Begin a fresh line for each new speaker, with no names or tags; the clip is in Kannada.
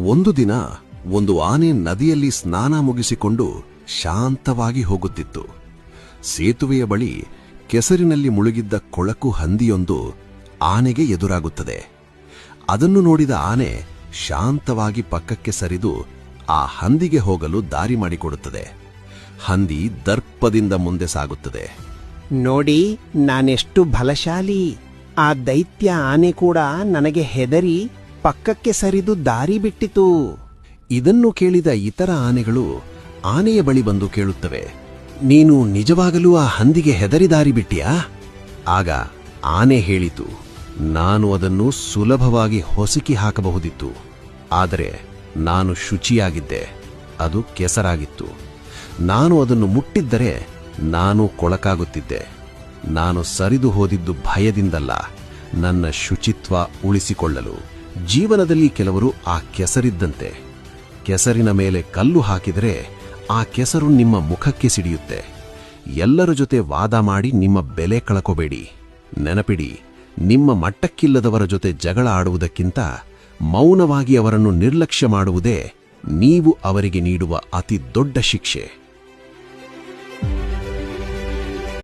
ಒಂದು ದಿನ ಒಂದು ಆನೆ ನದಿಯಲ್ಲಿ ಸ್ನಾನ ಮುಗಿಸಿಕೊಂಡು ಶಾಂತವಾಗಿ ಹೋಗುತ್ತಿತ್ತು. ಸೇತುವೆಯ ಬಳಿ ಕೆಸರಿನಲ್ಲಿ ಮುಳುಗಿದ್ದ ಕೊಳಕು ಹಂದಿಯೊಂದು ಆನೆಗೆ ಎದುರಾಗುತ್ತದೆ. ಅದನ್ನು ನೋಡಿದ ಆನೆ ಶಾಂತವಾಗಿ ಪಕ್ಕಕ್ಕೆ ಸರಿದು ಆ ಹಂದಿಗೆ ಹೋಗಲು ದಾರಿ ಮಾಡಿಕೊಡುತ್ತದೆ. ಹಂದಿ ದರ್ಪದಿಂದ ಮುಂದೆ ಸಾಗುತ್ತದೆ.
ನೋಡಿ, ನಾನೆಷ್ಟು ಬಲಶಾಲಿ. ಆ ದೈತ್ಯ ಆನೆ ಕೂಡ ನನಗೆ ಹೆದರಿ ಪಕ್ಕಕ್ಕೆ ಸರಿದು ದಾರಿ ಬಿಟ್ಟಿತು.
ಇದನ್ನು ಕೇಳಿದ ಇತರ ಆನೆಗಳು ಆನೆಯ ಬಳಿ ಬಂದು ಕೇಳುತ್ತವೆ, ನೀನು ನಿಜವಾಗಲೂ ಆ ಹಂದಿಗೆ ಹೆದರಿ ದಾರಿ ಬಿಟ್ಟಿಯಾ? ಆಗ ಆನೆ ಹೇಳಿತು, ನಾನು ಅದನ್ನು ಸುಲಭವಾಗಿ ಹೊಸಕಿ ಹಾಕಬಹುದಿತ್ತು. ಆದರೆ ನಾನು ಶುಚಿಯಾಗಿದ್ದೆ, ಅದು ಕೆಸರಾಗಿತ್ತು. ನಾನು ಅದನ್ನು ಮುಟ್ಟಿದ್ದರೆ ನಾನು ಕೊಳಕಾಗುತ್ತಿದ್ದೆ. ನಾನು ಸರಿದು ಹೋದಿದ್ದು ಭಯದಿಂದಲ್ಲ, ನನ್ನ ಶುಚಿತ್ವ ಉಳಿಸಿಕೊಳ್ಳಲು. ಜೀವನದಲ್ಲಿ ಕೆಲವರು ಆ ಕೆಸರಿದ್ದಂತೆ. ಕೆಸರಿನ ಮೇಲೆ ಕಲ್ಲು ಹಾಕಿದರೆ ಆ ಕೆಸರು ನಿಮ್ಮ ಮುಖಕ್ಕೆ ಸಿಡಿಯುತ್ತೆ. ಎಲ್ಲರ ಜೊತೆ ವಾದ ಮಾಡಿ ನಿಮ್ಮ ಬೆಲೆ ಕಳಕೋಬೇಡಿ. ನೆನಪಿಡಿ, ನಿಮ್ಮ ಮಟ್ಟಕ್ಕಿಲ್ಲದವರ ಜೊತೆ ಜಗಳ ಆಡುವುದಕ್ಕಿಂತ ಮೌನವಾಗಿ ಅವರನ್ನು ನಿರ್ಲಕ್ಷ್ಯ ಮಾಡುವುದೇ ನೀವು ಅವರಿಗೆ ನೀಡುವ ಅತಿ ದೊಡ್ಡ ಶಿಕ್ಷೆ.